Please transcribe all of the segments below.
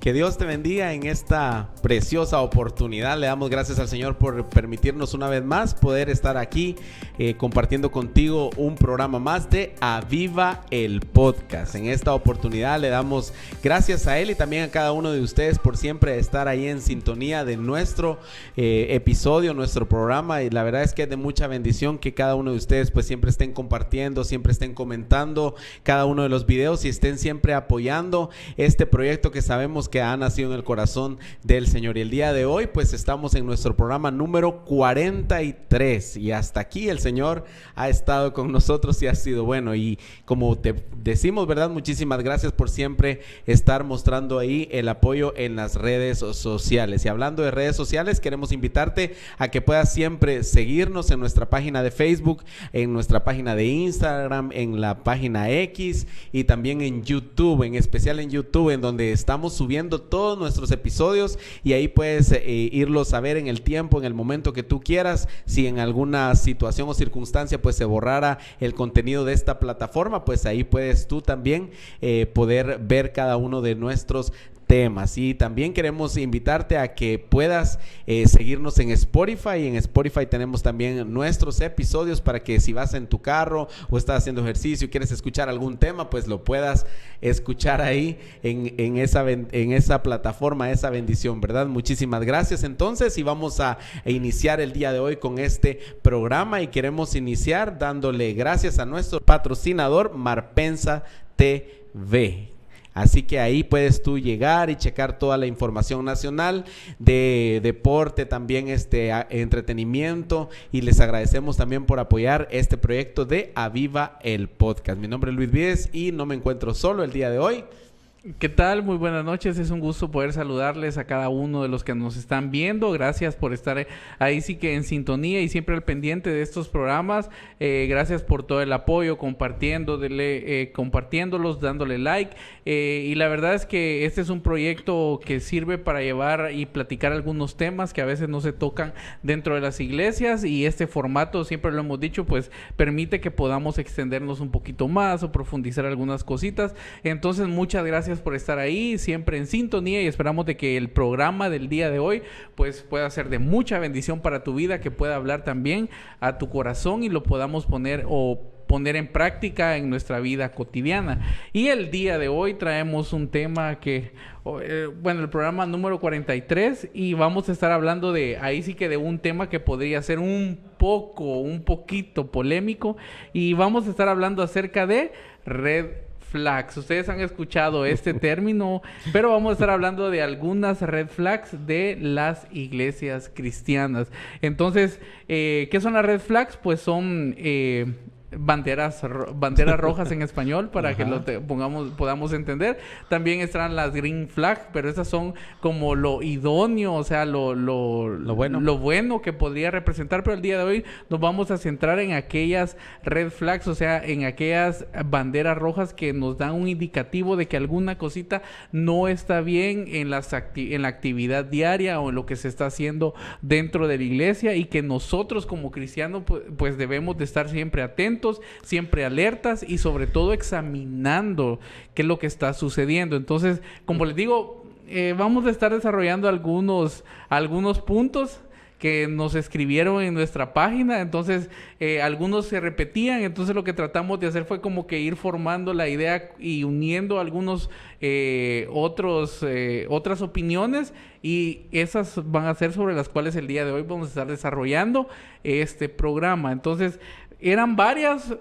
Que Dios te bendiga en esta preciosa oportunidad. Le damos gracias al Señor por permitirnos una vez más poder estar aquí compartiendo contigo un programa más de Aviva el Podcast. En esta oportunidad le damos gracias a Él y también a cada uno de ustedes por siempre estar ahí en sintonía de nuestro episodio, nuestro programa. Y la verdad es que es de mucha bendición que cada uno de ustedes pues siempre estén compartiendo, siempre estén comentando cada uno de los videos y estén siempre apoyando este proyecto que sabemos que ha nacido en el corazón del Señor. Y el día de hoy pues estamos en nuestro programa número 43 y hasta aquí el Señor ha estado con nosotros y ha sido bueno. Y como te decimos, ¿verdad? Muchísimas gracias por siempre estar mostrando ahí el apoyo en las redes sociales. Y hablando de redes sociales, queremos invitarte a que puedas siempre seguirnos en nuestra página de Facebook, en nuestra página de Instagram, en la página X y también en YouTube, en especial en YouTube, en donde estamos subiendo todos nuestros episodios y ahí puedes irlos a ver en el tiempo, en el momento que tú quieras. Si en alguna situación o circunstancia pues se borrara el contenido de esta plataforma, pues ahí puedes tú también poder ver cada uno de nuestros temas. Y también queremos invitarte a que puedas seguirnos en Spotify. En Spotify tenemos también nuestros episodios para que si vas en tu carro o estás haciendo ejercicio y quieres escuchar algún tema, pues lo puedas escuchar ahí en esa plataforma, esa bendición, ¿verdad? Muchísimas gracias entonces, y vamos a iniciar el día de hoy con este programa, y queremos iniciar dándole gracias a nuestro patrocinador Marpensa TV. Así que ahí puedes tú llegar y checar toda la información nacional de deporte, también entretenimiento, y les agradecemos también por apoyar este proyecto de Aviva el Podcast. Mi nombre es Luis Víez y no me encuentro solo el día de hoy. ¿Qué tal? Muy buenas noches. Es un gusto poder saludarles a cada uno de los que nos están viendo. Gracias por estar ahí sí que en sintonía y siempre al pendiente de estos programas. Gracias por todo el apoyo, compartiéndolos, dándole like. Y la verdad es que este es un proyecto que sirve para llevar y platicar algunos temas que a veces no se tocan dentro de las iglesias, y este formato, siempre lo hemos dicho, pues permite que podamos extendernos un poquito más o profundizar algunas cositas. Entonces, muchas gracias por estar ahí, siempre en sintonía, y esperamos de que el programa del día de hoy pues pueda ser de mucha bendición para tu vida, que pueda hablar también a tu corazón y lo podamos poner en práctica en nuestra vida cotidiana. Y el día de hoy traemos un tema que, el programa número 43, y vamos a estar hablando de un tema que podría ser un poquito polémico, y vamos a estar hablando acerca de red flags. Ustedes han escuchado este término, pero vamos a estar hablando de algunas red flags de las iglesias cristianas. Entonces, ¿qué son las red flags? Pues son banderas rojas en español, para que podamos entender. También están las green flag, pero esas son como lo idóneo, o sea, lo bueno que podría representar. Pero el día de hoy nos vamos a centrar en aquellas red flags, o sea, en aquellas banderas rojas que nos dan un indicativo de que alguna cosita no está bien en la actividad diaria o en lo que se está haciendo dentro de la iglesia, y que nosotros como cristianos pues debemos de estar siempre atentos, siempre alertas, y sobre todo examinando qué es lo que está sucediendo. Entonces, como les digo, vamos a estar desarrollando algunos puntos que nos escribieron en nuestra página. Entonces, algunos se repetían. Entonces, lo que tratamos de hacer fue como que ir formando la idea y uniendo algunos otras opiniones, y esas van a ser sobre las cuales el día de hoy vamos a estar desarrollando este programa. Entonces, eran varias,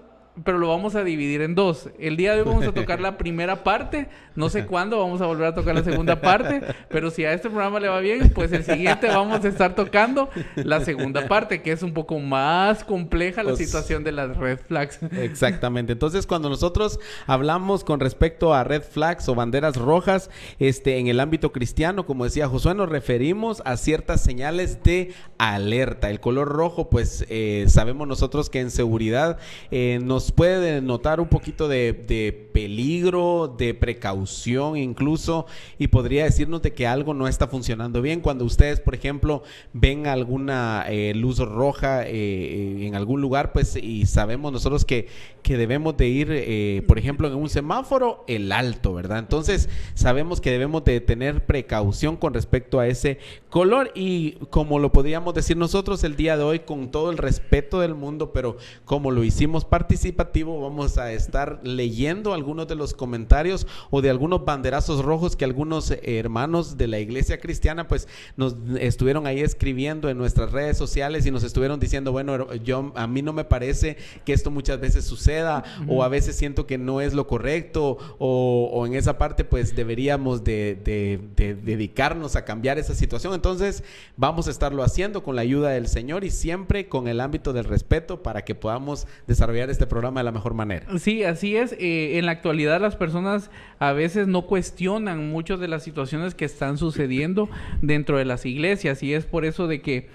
pero lo vamos a dividir en dos. El día de hoy vamos a tocar la primera parte. No sé cuándo vamos a volver a tocar la segunda parte, pero si a este programa le va bien, pues el siguiente vamos a estar tocando la segunda parte, que es un poco más compleja la situación de las red flags. Exactamente. Entonces, cuando nosotros hablamos con respecto a red flags o banderas rojas, en el ámbito cristiano, como decía Josué, nos referimos a ciertas señales de alerta. El color rojo, pues sabemos nosotros que en seguridad nos nos puede denotar un poquito de peligro, de precaución incluso, y podría decirnos de que algo no está funcionando bien. Cuando ustedes, por ejemplo, ven alguna luz roja en algún lugar, pues, y sabemos nosotros que debemos de ir, por ejemplo, en un semáforo, el alto, ¿verdad? Entonces, sabemos que debemos de tener precaución con respecto a ese color, y como lo podríamos decir nosotros el día de hoy, con todo el respeto del mundo, pero como lo hicimos participativo, vamos a estar leyendo algunos de los comentarios o de algunos banderazos rojos que algunos hermanos de la iglesia cristiana pues nos estuvieron ahí escribiendo en nuestras redes sociales y nos estuvieron diciendo, bueno, a mí no me parece que esto muchas veces suceda, o a veces siento que no es lo correcto, o en esa parte pues deberíamos de dedicarnos a cambiar esa situación. Entonces vamos a estarlo haciendo con la ayuda del Señor y siempre con el ámbito del respeto para que podamos desarrollar este programa de la mejor manera. Sí, así es. En la actualidad las personas a veces no cuestionan muchas de las situaciones que están sucediendo dentro de las iglesias, y es por eso de que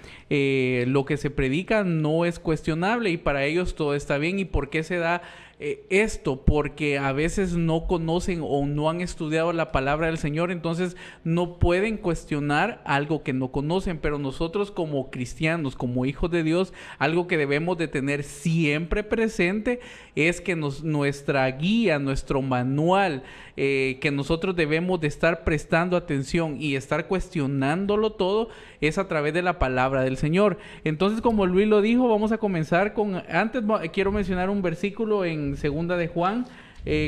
lo que se predica no es cuestionable y para ellos todo está bien. ¿Y por qué se da esto? Porque a veces no conocen o no han estudiado la palabra del Señor, entonces no pueden cuestionar algo que no conocen. Pero nosotros como cristianos, como hijos de Dios, algo que debemos de tener siempre presente es que nuestra guía, nuestro manual, que nosotros debemos de estar prestando atención y estar cuestionándolo todo, es a través de la palabra del Señor. Entonces, como Luis lo dijo, vamos a comenzar con... Antes quiero mencionar un versículo en Segunda de Juan,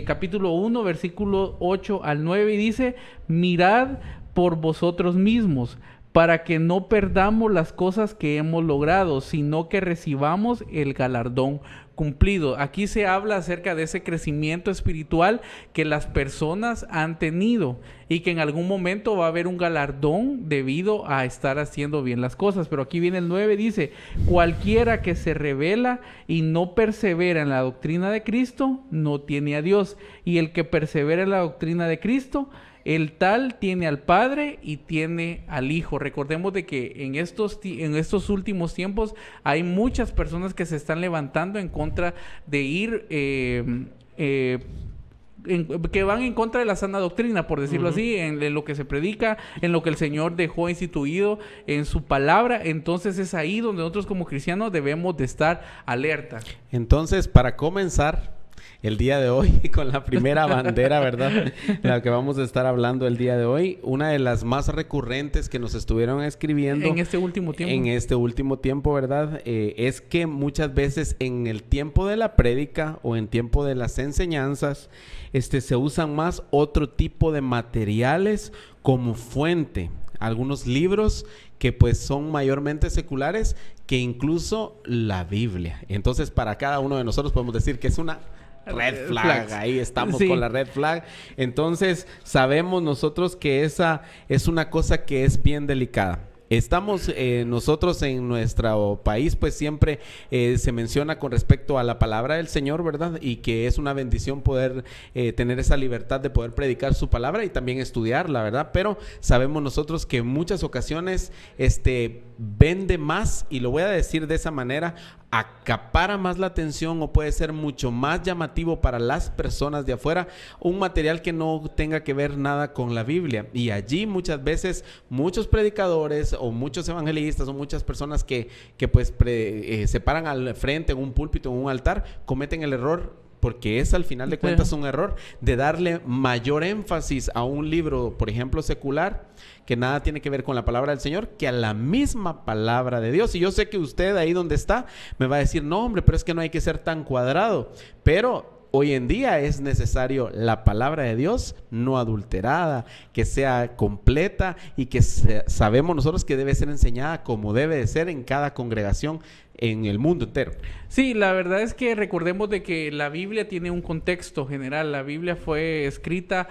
capítulo 1, versículo 8 al 9, y dice: mirad por vosotros mismos, para que no perdamos las cosas que hemos logrado, sino que recibamos el galardón cumplido. Aquí se habla acerca de ese crecimiento espiritual que las personas han tenido y que en algún momento va a haber un galardón debido a estar haciendo bien las cosas. Pero aquí viene el 9, dice: cualquiera que se rebela y no persevera en la doctrina de Cristo no tiene a Dios, y el que persevera en la doctrina de Cristo, el tal tiene al Padre y tiene al Hijo. Recordemos de que en estos últimos tiempos hay muchas personas que se están levantando en contra de ir, que van en contra de la sana doctrina, por decirlo así, en lo que se predica, en lo que el Señor dejó instituido en su palabra. Entonces es ahí donde nosotros como cristianos debemos de estar alerta. Entonces, para comenzar el día de hoy con la primera bandera, ¿verdad? La que vamos a estar hablando el día de hoy. Una de las más recurrentes que nos estuvieron escribiendo en este último tiempo, ¿verdad? Es que muchas veces en el tiempo de la prédica o en tiempo de las enseñanzas, se usan más otro tipo de materiales como fuente. Algunos libros que pues son mayormente seculares, que incluso la Biblia. Entonces, para cada uno de nosotros podemos decir que es una red flag. Ahí estamos con la red flag. Entonces, sabemos nosotros que esa es una cosa que es bien delicada. Estamos nosotros en nuestro país, pues siempre se menciona con respecto a la palabra del Señor, ¿verdad? Y que es una bendición poder tener esa libertad de poder predicar su palabra y también estudiarla, ¿verdad? Pero sabemos nosotros que en muchas ocasiones vende más, y lo voy a decir de esa manera, acapara más la atención, o puede ser mucho más llamativo para las personas de afuera, un material que no tenga que ver nada con la Biblia. Y allí muchas veces muchos predicadores o muchos evangelistas o muchas personas que pues se paran al frente en un púlpito, en un altar, cometen el error, porque es al final de cuentas un error, de darle mayor énfasis a un libro, por ejemplo, secular, que nada tiene que ver con la palabra del Señor, que a la misma palabra de Dios. Y yo sé que usted ahí donde está me va a decir, no hombre, pero es que no hay que ser tan cuadrado. Pero hoy en día es necesario la palabra de Dios no adulterada, que sea completa y que sabemos nosotros que debe ser enseñada como debe de ser en cada congregación en el mundo entero. Sí, la verdad es que recordemos de que la Biblia tiene un contexto general. La Biblia fue escrita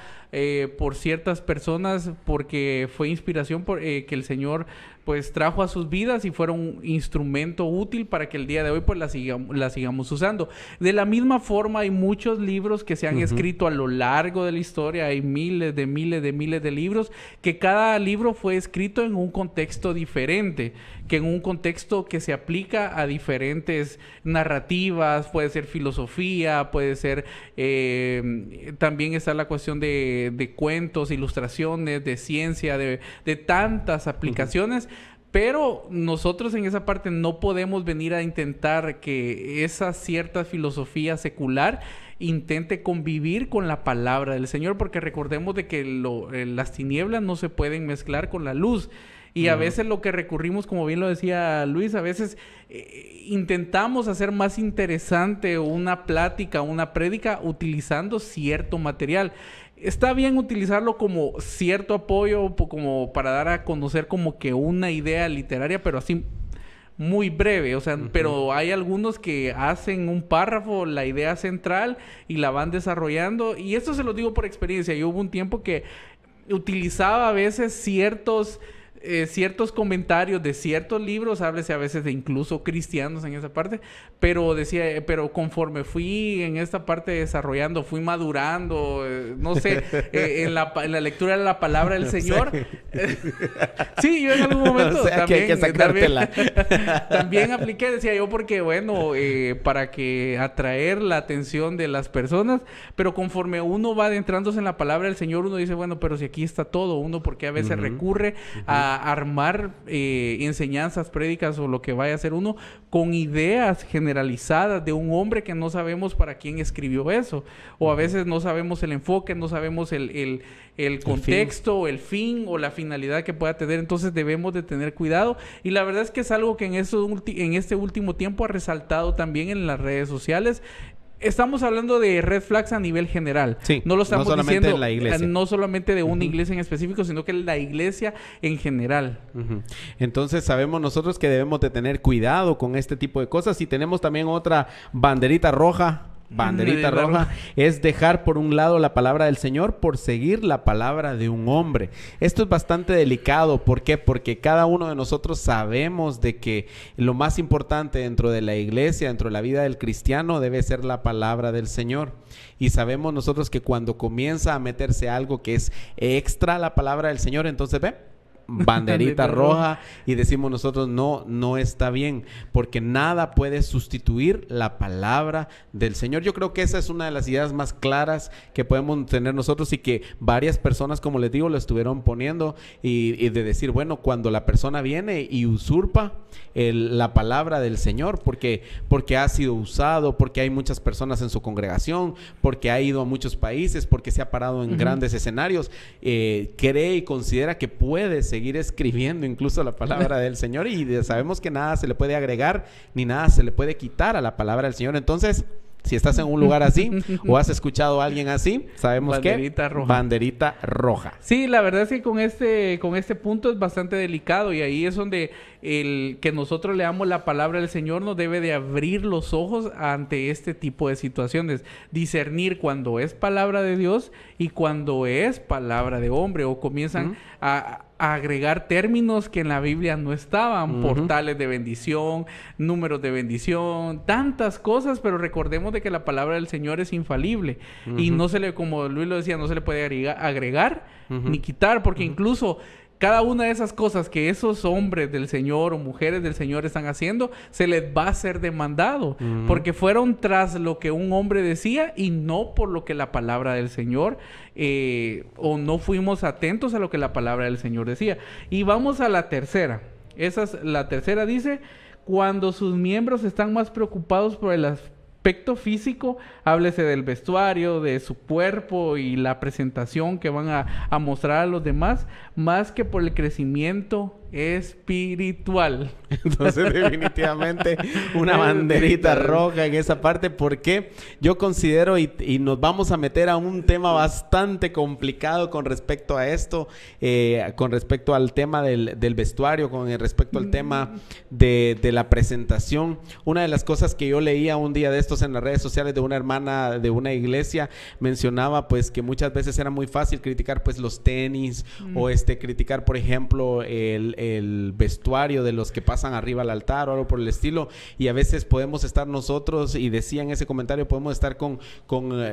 por ciertas personas porque fue inspiración que el Señor pues trajo a sus vidas y fueron un instrumento útil para que el día de hoy pues la sigamos usando. De la misma forma hay muchos libros que se han escrito a lo largo de la historia. Hay miles de libros, que cada libro fue escrito en un contexto diferente, que en un contexto que se aplica a diferentes narrativas, puede ser filosofía, puede ser, también está la cuestión de cuentos, ilustraciones, de ciencia, de tantas aplicaciones. Pero nosotros en esa parte no podemos venir a intentar que esa cierta filosofía secular intente convivir con la palabra del Señor, porque recordemos de que las tinieblas no se pueden mezclar con la luz. Y a veces lo que recurrimos, como bien lo decía Luis, a veces intentamos hacer más interesante una plática, una prédica, utilizando cierto material. Está bien utilizarlo como cierto apoyo, como para dar a conocer como que una idea literaria, pero así muy breve, o sea, pero hay algunos que hacen un párrafo, la idea central, y la van desarrollando, y esto se lo digo por experiencia. Yo hubo un tiempo que utilizaba a veces ciertos comentarios de ciertos libros, háblese a veces de incluso cristianos en esa parte, pero conforme fui en esta parte desarrollando, fui madurando, no sé, en la lectura de la palabra del Señor. Sí, yo en algún momento o sea, también, que hay que sacártela. También apliqué, decía yo, porque bueno, para que atraer la atención de las personas, pero conforme uno va adentrándose en la palabra del Señor, uno dice, bueno, pero si aquí está todo, uno porque a veces recurre a armar enseñanzas, prédicas o lo que vaya a hacer uno con ideas generalizadas de un hombre que no sabemos para quién escribió eso, o a veces no sabemos el enfoque, no sabemos el contexto, el fin o la finalidad que pueda tener. Entonces debemos de tener cuidado, y la verdad es que es algo que en este último tiempo ha resaltado también en las redes sociales. Estamos hablando de red flags a nivel general. Sí, no lo estamos solamente diciendo en la iglesia. No solamente de una iglesia en específico, sino que la iglesia en general. Entonces sabemos nosotros que debemos de tener cuidado con este tipo de cosas. Y tenemos también otra banderita roja. Banderita roja es dejar por un lado la palabra del Señor por seguir la palabra de un hombre. Esto es bastante delicado. ¿Por qué? Porque cada uno de nosotros sabemos de que lo más importante dentro de la iglesia, dentro de la vida del cristiano, debe ser la palabra del Señor. Y sabemos nosotros que cuando comienza a meterse algo que es extra a la palabra del Señor, entonces banderita roja, y decimos nosotros no está bien, porque nada puede sustituir la palabra del Señor. Yo creo que esa es una de las ideas más claras que podemos tener nosotros, y que varias personas, como les digo, lo estuvieron poniendo, y de decir, bueno, cuando la persona viene y usurpa la palabra del Señor, porque ha sido usado, porque hay muchas personas en su congregación, porque ha ido a muchos países, porque se ha parado en grandes escenarios, cree y considera que puede seguir escribiendo incluso la palabra del Señor, y sabemos que nada se le puede agregar ni nada se le puede quitar a la palabra del Señor. Entonces, si estás en un lugar así o has escuchado a alguien así, sabemos banderita roja. Banderita roja. Sí, la verdad es que con este punto es bastante delicado, y ahí es donde el que nosotros leamos la palabra del Señor nos debe de abrir los ojos ante este tipo de situaciones, discernir cuando es palabra de Dios y cuando es palabra de hombre, o comienzan a agregar términos que en la Biblia no estaban, portales de bendición, números de bendición, tantas cosas, pero recordemos de que la palabra del Señor es infalible, y no se le, como Luis lo decía, no se le puede agregar ni quitar, porque incluso cada una de esas cosas que esos hombres del Señor o mujeres del Señor están haciendo, se les va a ser demandado, porque fueron tras lo que un hombre decía y no por lo que la palabra del Señor, o no fuimos atentos a lo que la palabra del Señor decía. Y vamos a la tercera. La tercera dice, cuando sus miembros están más preocupados por el aspecto físico, háblese del vestuario, de su cuerpo y la presentación que van a mostrar a los demás, más que por el crecimiento espiritual. Entonces, definitivamente una banderita roja en esa parte, porque yo considero, y nos vamos a meter a un tema bastante complicado con respecto a esto, con respecto al tema del vestuario, con respecto al tema de la presentación. Una de las cosas que yo leía un día de estos en las redes sociales de una hermana de una iglesia, mencionaba pues que muchas veces era muy fácil criticar pues los tenis, o criticar por ejemplo el el vestuario de los que pasan arriba al altar o algo por el estilo, y a veces podemos estar nosotros, y decía en ese comentario, podemos estar con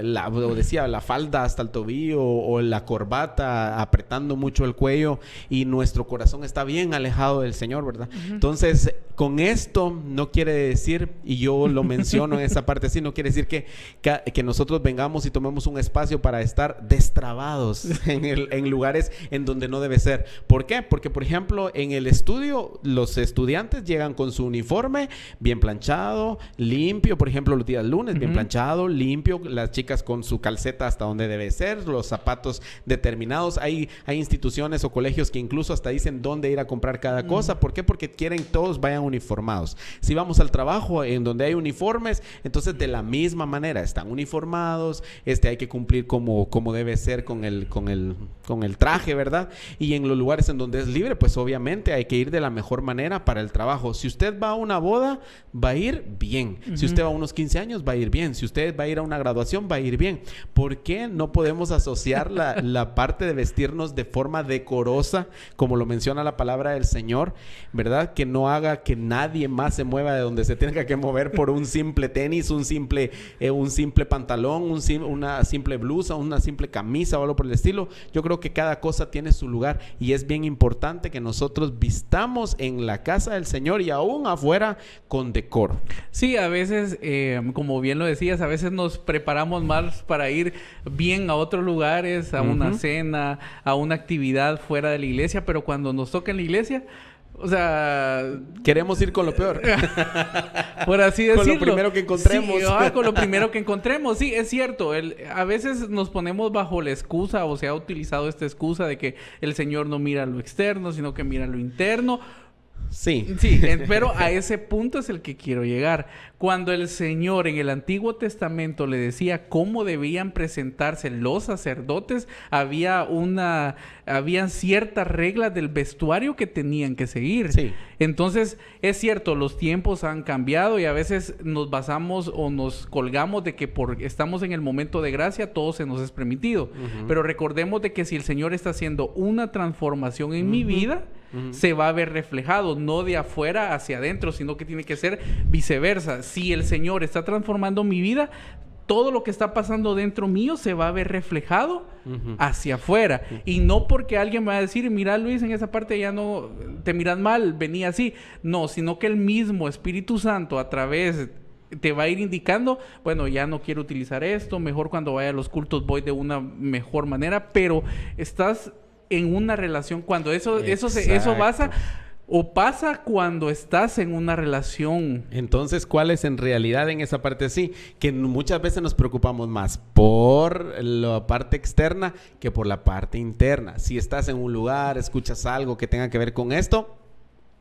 la falda hasta el tobillo o la corbata apretando mucho el cuello, y nuestro corazón está bien alejado del Señor, ¿verdad? Entonces, con esto no quiere decir, y yo lo menciono en esa parte así, no quiere decir que nosotros vengamos y tomemos un espacio para estar destrabados en lugares en donde no debe ser. ¿Por qué? Porque, por ejemplo, en el estudio, los estudiantes llegan con su uniforme bien planchado, limpio, por ejemplo, los días lunes, bien planchado, limpio, las chicas con su calceta hasta donde debe ser, los zapatos determinados. Hay instituciones o colegios que incluso hasta dicen dónde ir a comprar cada cosa. ¿Por qué? Porque quieren todos vayan uniformados. Si vamos al trabajo en donde hay uniformes, entonces de la misma manera están uniformados, hay que cumplir como debe ser con el traje, ¿verdad? Y en los lugares en donde es libre, pues obviamente hay que ir de la mejor manera para el trabajo. Si usted va a una boda, va a ir bien. Si usted va a unos 15 años, va a ir bien. Si usted va a ir a una graduación, va a ir bien. ¿Por qué no podemos asociar la parte de vestirnos de forma decorosa, como lo menciona la palabra del Señor, ¿verdad? Que no haga que nadie más se mueva de donde se tenga que mover por un simple tenis, un simple pantalón, una simple blusa, una simple camisa o algo por el estilo. Yo creo que cada cosa tiene su lugar, y es bien importante que nosotros vistamos en la casa del Señor y aún afuera con decoro. Sí, a veces, como bien lo decías, a veces nos preparamos más para ir bien a otros lugares, a una cena, a una actividad fuera de la iglesia, pero cuando nos toca en la iglesia, o sea, queremos ir con lo peor. Por así decirlo. Con lo primero que encontremos. Sí, con lo primero que encontremos. Sí, es cierto. A veces nos ponemos bajo la excusa, o se ha utilizado esta excusa de que el Señor no mira lo externo, sino que mira lo interno. Sí. Pero a ese punto es el que quiero llegar. Cuando el Señor en el Antiguo Testamento le decía cómo debían presentarse los sacerdotes, habían ciertas reglas del vestuario que tenían que seguir. Sí. Entonces, es cierto, los tiempos han cambiado y a veces nos basamos o nos colgamos de que porque estamos en el momento de gracia, todo se nos es permitido. Pero recordemos de que si el Señor está haciendo una transformación en mi vida, se va a ver reflejado, no de afuera hacia adentro, sino que tiene que ser viceversa. Si el Señor está transformando mi vida, todo lo que está pasando dentro mío se va a ver reflejado hacia afuera. Y no porque alguien me va a decir, mira Luis, en esa parte ya no te miras mal, venía así. No, sino que el mismo Espíritu Santo a través te va a ir indicando, bueno, ya no quiero utilizar esto, mejor cuando vaya a los cultos voy de una mejor manera, pero estás en una relación cuando eso pasa cuando estás en una relación. Entonces, ¿cuál es en realidad en esa parte así? Que muchas veces nos preocupamos más por la parte externa que por la parte interna. Si estás en un lugar, escuchas algo que tenga que ver con esto,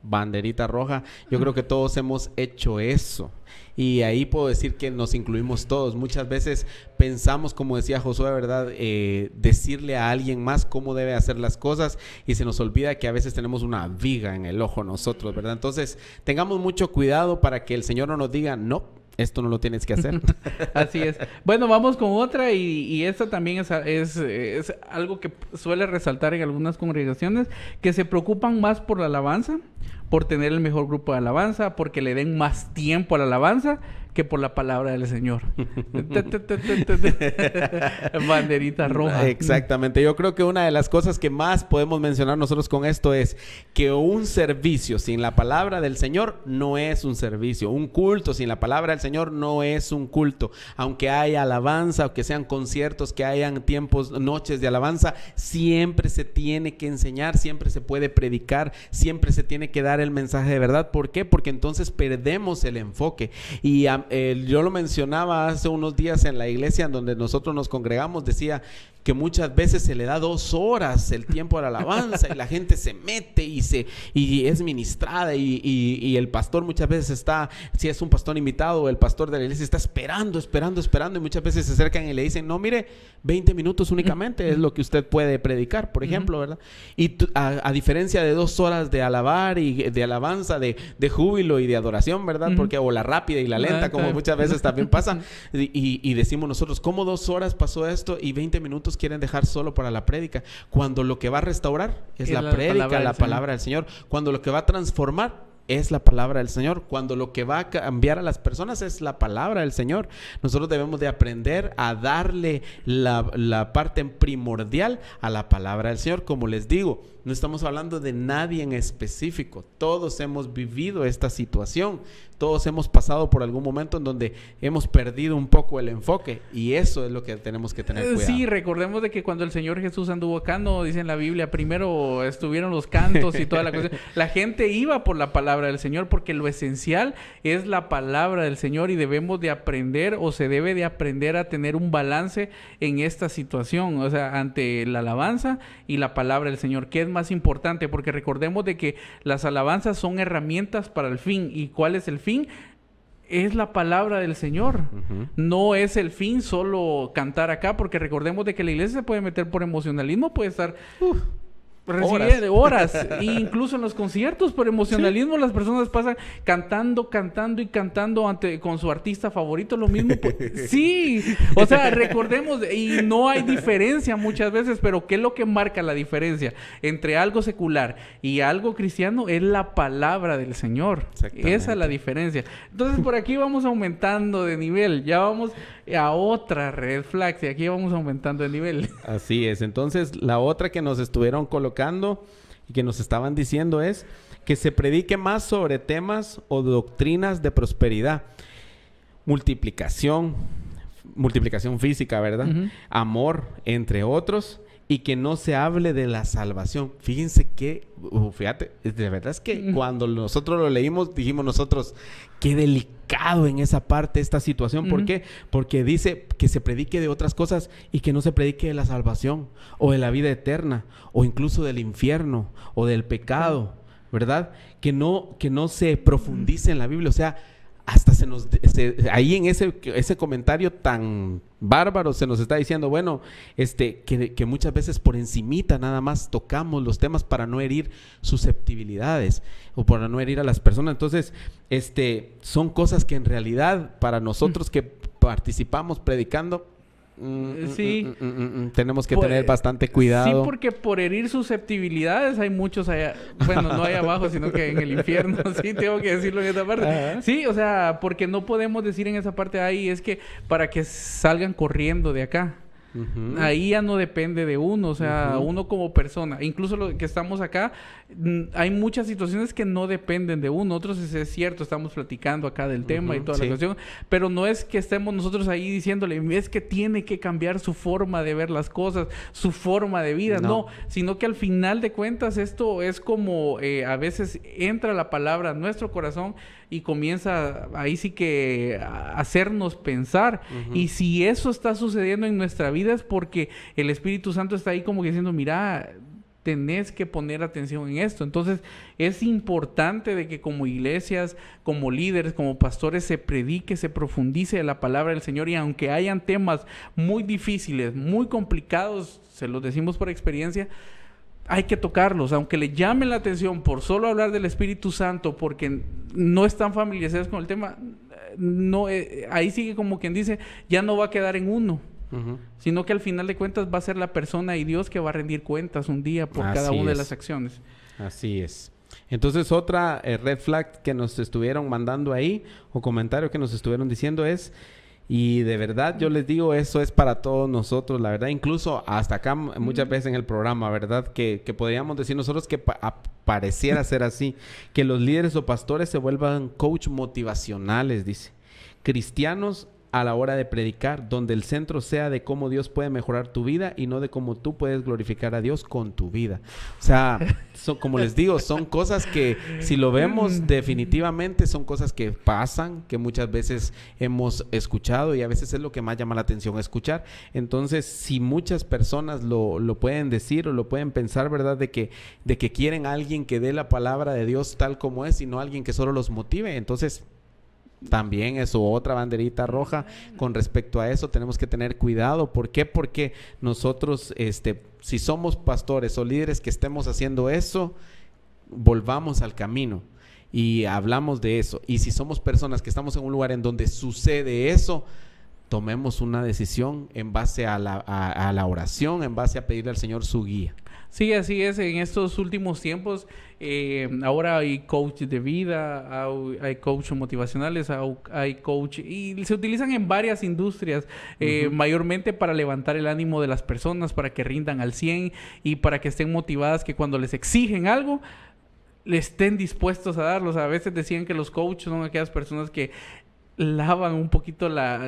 banderita roja. Yo creo que todos hemos hecho eso. Y ahí puedo decir que nos incluimos todos. Muchas veces pensamos, como decía Josué, ¿verdad? Decirle a alguien más cómo debe hacer las cosas y se nos olvida que a veces tenemos una viga en el ojo nosotros, ¿verdad? Entonces, tengamos mucho cuidado para que el Señor no nos diga, no, esto no lo tienes que hacer. Así es. Bueno, vamos con otra y esta también es algo que suele resaltar en algunas congregaciones, que se preocupan más por la alabanza, por tener el mejor grupo de alabanza, porque le den más tiempo a la alabanza que por la palabra del Señor. Banderita roja. Exactamente. Yo creo que una de las cosas que más podemos mencionar nosotros con esto es que un servicio sin la palabra del Señor no es un servicio. Un culto sin la palabra del Señor no es un culto. Aunque haya alabanza, aunque sean conciertos, que hayan tiempos, noches de alabanza, siempre se tiene que enseñar, siempre se puede predicar, siempre se tiene que dar el mensaje de verdad. ¿Por qué? Porque entonces perdemos el enfoque. Y yo lo mencionaba hace unos días en la iglesia en donde nosotros nos congregamos, decía que muchas veces se le da 2 horas el tiempo a la alabanza y la gente se mete y es ministrada y el pastor muchas veces está, si es un pastor invitado, el pastor de la iglesia está esperando y muchas veces se acercan y le dicen, no, mire, 20 minutos únicamente es lo que usted puede predicar, por ejemplo, ¿verdad? Y a diferencia de 2 horas de alabar y de alabanza, de júbilo y de adoración, ¿verdad? Porque o la rápida y la lenta, ¿verdad? Como muchas veces también pasa. Y decimos nosotros, ¿cómo 2 horas pasó esto y 20 minutos quieren dejar solo para la prédica? Cuando lo que va a restaurar es la prédica, la palabra del Señor. Cuando lo que va a transformar es la palabra del Señor. Cuando lo que va a cambiar a las personas es la palabra del Señor. Nosotros debemos de aprender a darle la parte primordial a la palabra del Señor. Como les digo, no estamos hablando de nadie en específico. Todos hemos vivido esta situación. Todos hemos pasado por algún momento en donde hemos perdido un poco el enfoque. Y eso es lo que tenemos que tener cuidado. Sí, recordemos de que cuando el Señor Jesús anduvo acá, no dice en la Biblia, primero estuvieron los cantos y toda la cosa. La gente iba por la palabra del Señor porque lo esencial es la palabra del Señor y debemos de aprender o se debe de aprender a tener un balance en esta situación. O sea, ante la alabanza y la palabra del Señor. ¿Qué es más importante? Porque recordemos de que las alabanzas son herramientas para el fin. ¿Y cuál es el fin? Es la palabra del Señor. No es el fin solo cantar acá, porque recordemos de que la iglesia se puede meter por emocionalismo, puede estar horas. E incluso en los conciertos por emocionalismo las personas pasan cantando con su artista favorito, lo mismo. Sí, o sea, recordemos, y no hay diferencia muchas veces, pero ¿qué es lo que marca la diferencia entre algo secular y algo cristiano? Es la palabra del Señor. Esa es la diferencia. Entonces por aquí vamos aumentando de nivel, ya vamos a otra red flag y aquí vamos aumentando de nivel. Así es. Entonces la otra que nos estuvieron colocando y que nos estaban diciendo es que se predique más sobre temas o doctrinas de prosperidad, multiplicación física, ¿verdad? Amor, entre otros, y que no se hable de la salvación. Fíjense que, fíjate, de verdad es que cuando nosotros lo leímos, dijimos nosotros, qué delicado en esa parte esta situación. ¿Por qué? Porque dice que se predique de otras cosas y que no se predique de la salvación o de la vida eterna o incluso del infierno o del pecado, ¿verdad? Que no se profundice en la Biblia. O sea, hasta ahí en ese comentario tan bárbaro se nos está diciendo, bueno, que muchas veces por encimita nada más tocamos los temas para no herir susceptibilidades o para no herir a las personas. Entonces, son cosas que en realidad para nosotros que participamos predicando, tenemos que tener bastante cuidado. Sí, porque por herir susceptibilidades hay muchos allá, bueno, no allá abajo, sino que en el infierno. Sí, tengo que decirlo en esa parte. Ajá. Sí, o sea, porque no podemos decir en esa parte ahí, es que para que salgan corriendo de acá. Ahí ya no depende de uno, o sea, uno como persona, incluso lo que estamos acá, hay muchas situaciones que no dependen de uno. Otros es cierto, estamos platicando acá del tema y toda la cuestión, pero no es que estemos nosotros ahí diciéndole, es que tiene que cambiar su forma de ver las cosas, su forma de vida, no, sino que al final de cuentas esto es como a veces entra la palabra a nuestro corazón y comienza ahí sí que a hacernos pensar. Y si eso está sucediendo en nuestra vida es porque el Espíritu Santo está ahí como que diciendo, mira, tenés que poner atención en esto. Entonces es importante de que como iglesias, como líderes, como pastores se predique, se profundice la palabra del Señor, y aunque hayan temas muy difíciles, muy complicados, se los decimos por experiencia, hay que tocarlos, aunque le llamen la atención por solo hablar del Espíritu Santo, porque no están familiarizados con el tema, no, ahí sigue como quien dice, ya no va a quedar en uno, sino que al final de cuentas va a ser la persona y Dios que va a rendir cuentas un día por cada una de las acciones. Así es. Entonces otra red flag que nos estuvieron mandando ahí, o comentario que nos estuvieron diciendo es, y de verdad yo les digo, eso es para todos nosotros, la verdad, incluso hasta acá muchas veces en el programa, ¿verdad? Que podríamos decir nosotros que pareciera ser así, que los líderes o pastores se vuelvan coach motivacionales, dice, cristianos a la hora de predicar, donde el centro sea de cómo Dios puede mejorar tu vida y no de cómo tú puedes glorificar a Dios con tu vida. O sea, como les digo, son cosas que si lo vemos definitivamente son cosas que pasan, que muchas veces hemos escuchado y a veces es lo que más llama la atención escuchar. Entonces, si muchas personas lo pueden decir o lo pueden pensar, ¿verdad? De que quieren a alguien que dé la palabra de Dios tal como es y no alguien que solo los motive, entonces también es otra banderita roja con respecto a eso. Tenemos que tener cuidado. ¿Por qué? Porque nosotros, si somos pastores o líderes que estemos haciendo eso, volvamos al camino y hablamos de eso, y si somos personas que estamos en un lugar en donde sucede eso, tomemos una decisión en base a la oración, en base a pedirle al Señor su guía. Sí, así es. En estos últimos tiempos, ahora hay coach de vida, hay coach motivacionales, hay coach, y se utilizan en varias industrias, mayormente para levantar el ánimo de las personas, para que rindan al 100 y para que estén motivadas, que cuando les exigen algo, le estén dispuestos a darlos. A veces decían que los coaches son aquellas personas que lavan un poquito la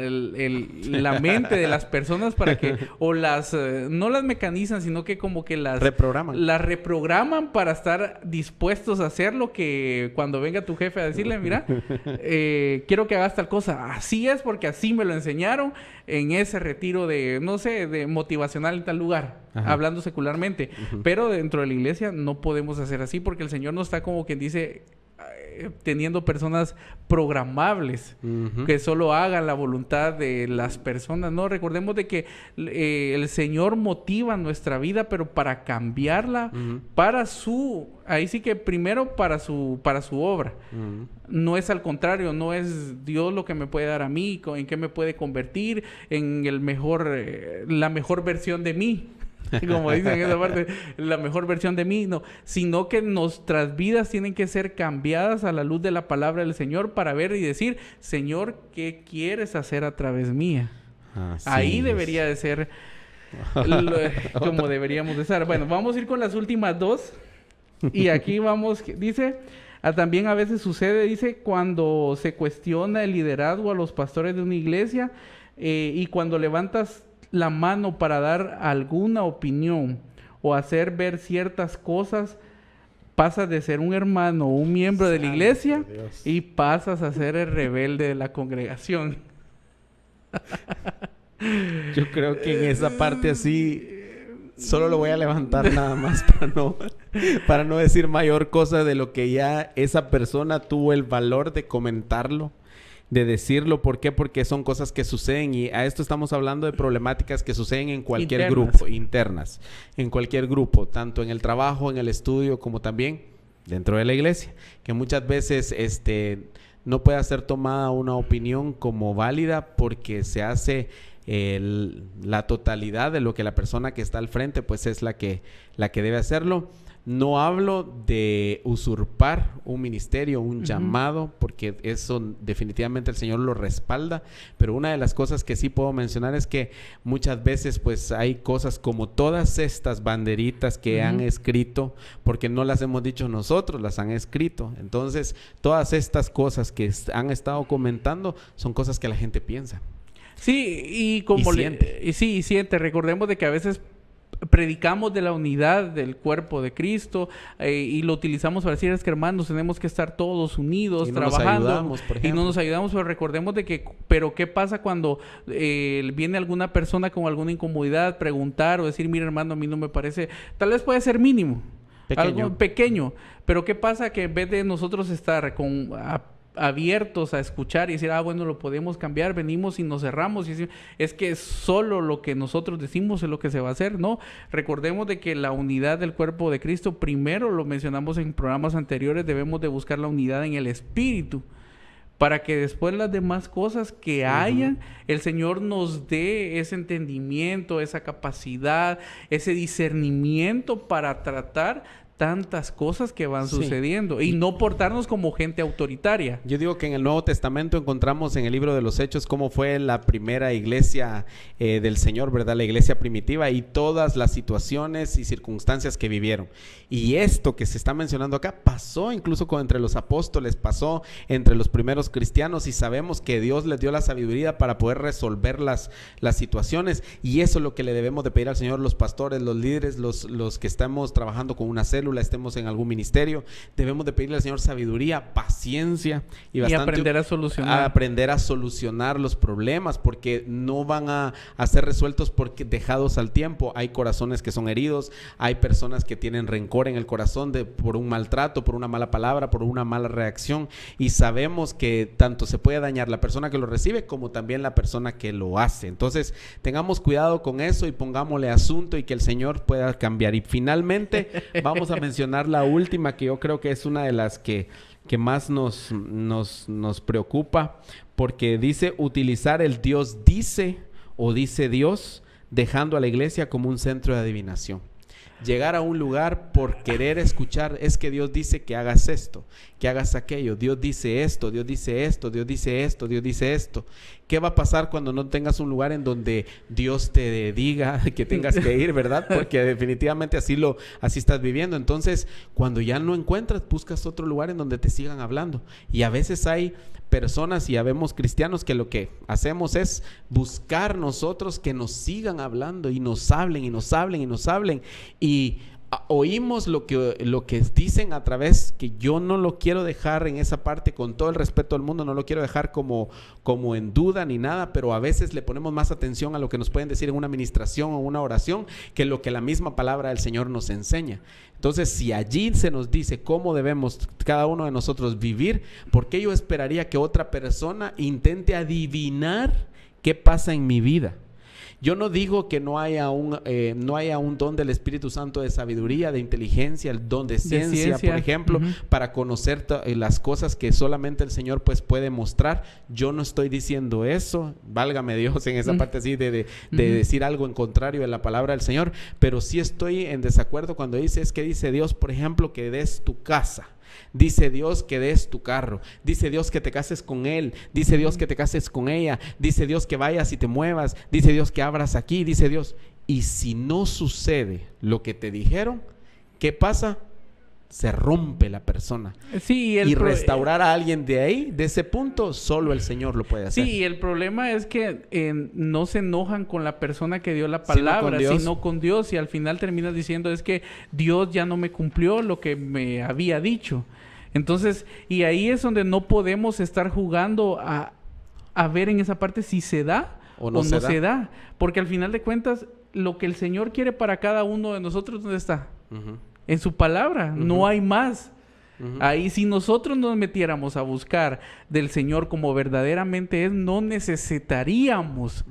mente de las personas para que, o no las mecanizan, sino que como que las reprograman para estar dispuestos a hacer lo que cuando venga tu jefe a decirle, mira, quiero que hagas tal cosa. Así es, porque así me lo enseñaron en ese retiro de, no sé, de motivacional en tal lugar, hablando secularmente. Pero dentro de la iglesia no podemos hacer así, porque el Señor no está como quien dice teniendo personas programables que solo hagan la voluntad de las personas. No, recordemos de que el Señor motiva nuestra vida, pero para cambiarla para ahí sí que primero para su obra. No es al contrario, no es Dios lo que me puede dar a mí, en qué me puede convertir en la mejor versión de mí. Como dicen en esa parte, la mejor versión de mí, no, sino que nuestras vidas tienen que ser cambiadas a la luz de la palabra del Señor para ver y decir, Señor, ¿qué quieres hacer a través mía? Ahí debería de ser como deberíamos de estar. Bueno, vamos a ir con las últimas dos. Y aquí vamos, dice, también a veces sucede, dice, cuando se cuestiona el liderazgo a los pastores de una iglesia y cuando levantas la mano para dar alguna opinión o hacer ver ciertas cosas, pasas de ser un hermano o un miembro de la iglesia y pasas a ser el rebelde de la congregación. Yo creo que en esa parte así solo lo voy a levantar nada más para no decir mayor cosa de lo que ya esa persona tuvo el valor de comentarlo, de decirlo. ¿Por qué? Porque son cosas que suceden, y a esto estamos hablando de problemáticas que suceden en cualquier grupo, internas, en cualquier grupo, tanto en el trabajo, en el estudio, como también dentro de la iglesia, que muchas veces no puede ser tomada una opinión como válida porque se hace la totalidad de lo que la persona que está al frente pues es la que debe hacerlo. No hablo de usurpar un ministerio, un llamado, porque eso definitivamente el Señor lo respalda, pero una de las cosas que sí puedo mencionar es que muchas veces pues hay cosas como todas estas banderitas que han escrito, porque no las hemos dicho nosotros, las han escrito. Entonces, todas estas cosas que han estado comentando son cosas que la gente piensa. Sí, y como siente. Recordemos de que a veces predicamos de la unidad del cuerpo de Cristo y lo utilizamos para decir, es que hermanos, tenemos que estar todos unidos, y trabajando, y no nos ayudamos, pero recordemos de que, pero ¿qué pasa cuando viene alguna persona con alguna incomodidad, preguntar o decir, mira hermano, a mí no me parece, tal vez puede ser mínimo, algo pequeño, pero ¿qué pasa? Que en vez de nosotros estar abiertos a escuchar y decir, bueno, lo podemos cambiar, venimos y nos cerramos y decimos, es que solo lo que nosotros decimos es lo que se va a hacer. No, recordemos de que la unidad del cuerpo de Cristo, primero lo mencionamos en programas anteriores, debemos de buscar la unidad en el espíritu, para que después las demás cosas que hayan, el Señor nos dé ese entendimiento, esa capacidad, ese discernimiento para tratar tantas cosas que van sucediendo y no portarnos como gente autoritaria. Yo digo que en el Nuevo Testamento encontramos en el libro de los Hechos cómo fue la primera iglesia del Señor, ¿verdad? La iglesia primitiva, y todas las situaciones y circunstancias que vivieron. Y esto que se está mencionando acá pasó incluso entre los apóstoles, pasó entre los primeros cristianos, y sabemos que Dios les dio la sabiduría para poder resolver las situaciones, y eso es lo que le debemos de pedir al Señor, los pastores, los líderes, los que estamos trabajando con una célula, estemos en algún ministerio, debemos de pedirle al Señor sabiduría, paciencia y aprender a solucionar los problemas, porque no van a ser resueltos porque dejados al tiempo. Hay corazones que son heridos, hay personas que tienen rencor en el corazón por un maltrato, por una mala palabra, por una mala reacción, y sabemos que tanto se puede dañar la persona que lo recibe como también la persona que lo hace. Entonces tengamos cuidado con eso y pongámosle asunto, y que el Señor pueda cambiar. Y finalmente vamos a mencionar la última, que yo creo que es una de las que que más nos preocupa, porque dice utilizar el Dios dice o dice Dios, dejando a la iglesia como un centro de adivinación. Llegar a un lugar por querer escuchar, es que Dios dice que hagas esto, que hagas aquello, Dios dice esto, Dios dice esto, Dios dice esto, Dios dice esto. ¿Qué va a pasar cuando no tengas un lugar en donde Dios te diga que tengas que ir, verdad? Porque definitivamente así estás viviendo. Entonces, cuando ya no encuentras, buscas otro lugar en donde te sigan hablando. Y a veces hay personas, y ya vemos cristianos, que lo que hacemos es buscar nosotros que nos sigan hablando y nos hablen y nos hablen y nos hablen, y oímos lo que dicen a través, que yo no lo quiero dejar en esa parte, con todo el respeto del mundo, no lo quiero dejar como en duda ni nada, pero a veces le ponemos más atención a lo que nos pueden decir en una administración o una oración que lo que la misma palabra del Señor nos enseña. Entonces, si allí se nos dice cómo debemos cada uno de nosotros vivir, ¿por qué yo esperaría que otra persona intente adivinar qué pasa en mi vida? Yo no digo que no haya un don del Espíritu Santo de sabiduría, de inteligencia, el don de ciencia, por ejemplo, para conocer las cosas que solamente el Señor pues puede mostrar. Yo no estoy diciendo eso, válgame Dios en esa parte así de decir algo en contrario de la palabra del Señor, pero sí estoy en desacuerdo cuando dice Dios, por ejemplo, que des tu casa. Dice Dios que des tu carro, dice Dios que te cases con él, dice Dios que te cases con ella, dice Dios que vayas y te muevas, dice Dios que abras aquí, dice Dios. Y si no sucede lo que te dijeron, ¿qué pasa? Se rompe la persona. Sí, y restaurar a alguien de ahí, de ese punto, solo el Señor lo puede hacer. Sí, y el problema es que no se enojan con la persona que dio la palabra, sino con Dios, y al final terminas diciendo, es que Dios ya no me cumplió lo que me había dicho. Entonces, y ahí es donde no podemos estar jugando a ver en esa parte si se da o no se da. Porque al final de cuentas, lo que el Señor quiere para cada uno de nosotros, ¿dónde está? En su palabra, no hay más. Ahí, si nosotros nos metiéramos a buscar del Señor como verdaderamente es, no necesitaríamos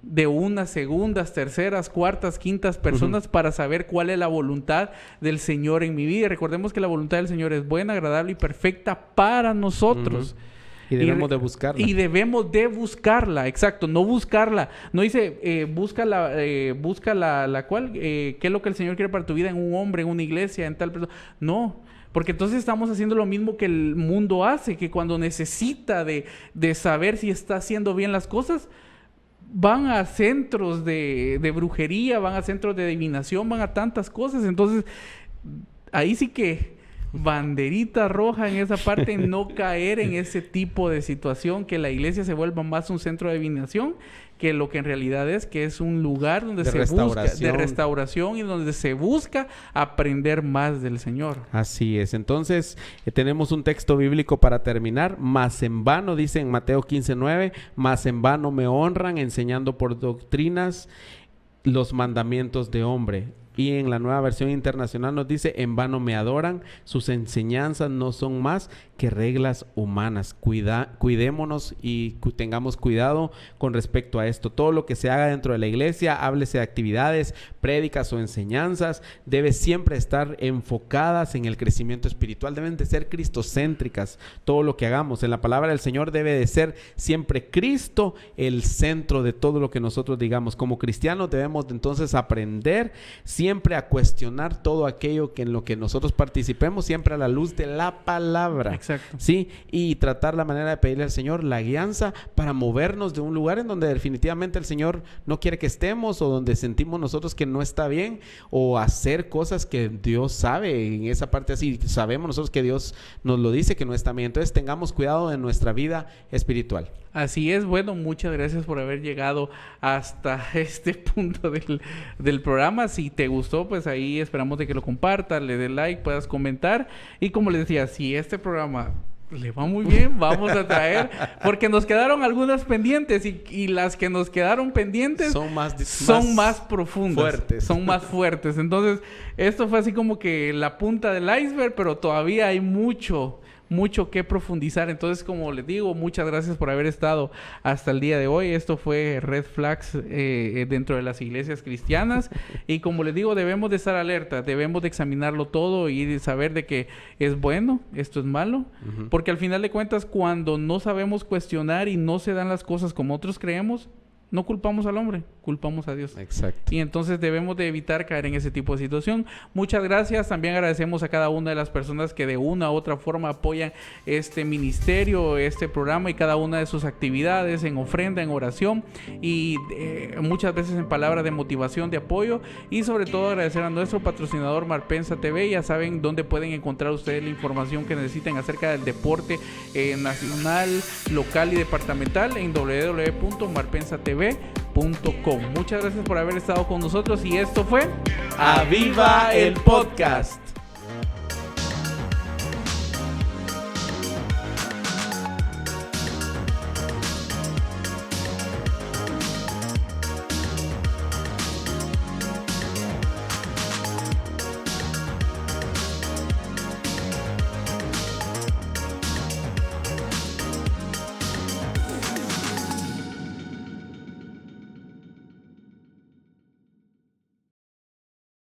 de unas segundas, terceras, cuartas, quintas personas para saber cuál es la voluntad del Señor en mi vida. Recordemos que la voluntad del Señor es buena, agradable y perfecta para nosotros. Y debemos de buscarla. Y debemos de buscarla, exacto, no buscarla. No dice, busca la cual, qué es lo que el Señor quiere para tu vida en un hombre, en una iglesia, en tal persona. No, porque entonces estamos haciendo lo mismo que el mundo hace, que cuando necesita de saber si está haciendo bien las cosas, van a centros de brujería, van a centros de adivinación, van a tantas cosas. Entonces, ahí sí que banderita roja en esa parte, no caer en ese tipo de situación, que la iglesia se vuelva más un centro de adivinación que lo que en realidad es, que es un lugar donde se busca de restauración y donde se busca aprender más del Señor. Así es. Entonces, tenemos un texto bíblico para terminar. Más en vano, dice en Mateo 15:9, más en vano me honran enseñando por doctrinas los mandamientos de hombre. Y en la Nueva Versión Internacional nos dice, en vano me adoran, sus enseñanzas no son más que reglas humanas. Cuidémonos y tengamos cuidado con respecto a esto. Todo lo que se haga dentro de la iglesia, háblese de actividades, prédicas o enseñanzas, debe siempre estar enfocadas en el crecimiento espiritual. Deben de ser cristocéntricas. Todo lo que hagamos en la palabra del Señor debe de ser siempre Cristo el centro de todo lo que nosotros digamos. Como cristianos debemos de entonces aprender siempre a cuestionar todo aquello que en lo que nosotros participemos, siempre a la luz de la palabra. Exacto. Sí, y tratar la manera de pedirle al Señor la guianza para movernos de un lugar en donde definitivamente el Señor no quiere que estemos, o donde sentimos nosotros que no está bien, o hacer cosas que Dios sabe. En esa parte así sabemos nosotros que Dios nos lo dice que no está bien. Entonces tengamos cuidado en nuestra vida espiritual. Así es. Bueno, muchas gracias por haber llegado hasta este punto del programa. Si te gustó, pues ahí esperamos de que lo compartas, le dé like, puedas comentar. Y como les decía, si este programa le va muy bien, vamos a traer, porque nos quedaron algunas pendientes, y las que nos quedaron pendientes son más profundas, son más fuertes. Entonces, esto fue así como que la punta del iceberg, pero todavía hay mucho mucho que profundizar. Entonces, como les digo, muchas gracias por haber estado hasta el día de hoy. Esto fue Red Flags dentro de las iglesias cristianas. Y como les digo, debemos de estar alerta, debemos de examinarlo todo y de saber de que es bueno, esto es malo. Porque al final de cuentas, cuando no sabemos cuestionar y no se dan las cosas como otros creemos, no culpamos al hombre, culpamos a Dios. Exacto. Y entonces debemos de evitar caer en ese tipo de situación. Muchas gracias. También agradecemos a cada una de las personas que de una u otra forma apoyan este ministerio, este programa y cada una de sus actividades en ofrenda, en oración y muchas veces en palabras de motivación, de apoyo. Y sobre todo agradecer a nuestro patrocinador Marpensa TV. Ya saben dónde pueden encontrar ustedes la información que necesiten acerca del deporte nacional, local y departamental en www.marpensatv.com. Muchas gracias por haber estado con nosotros y esto fue ¡Aviva el Podcast!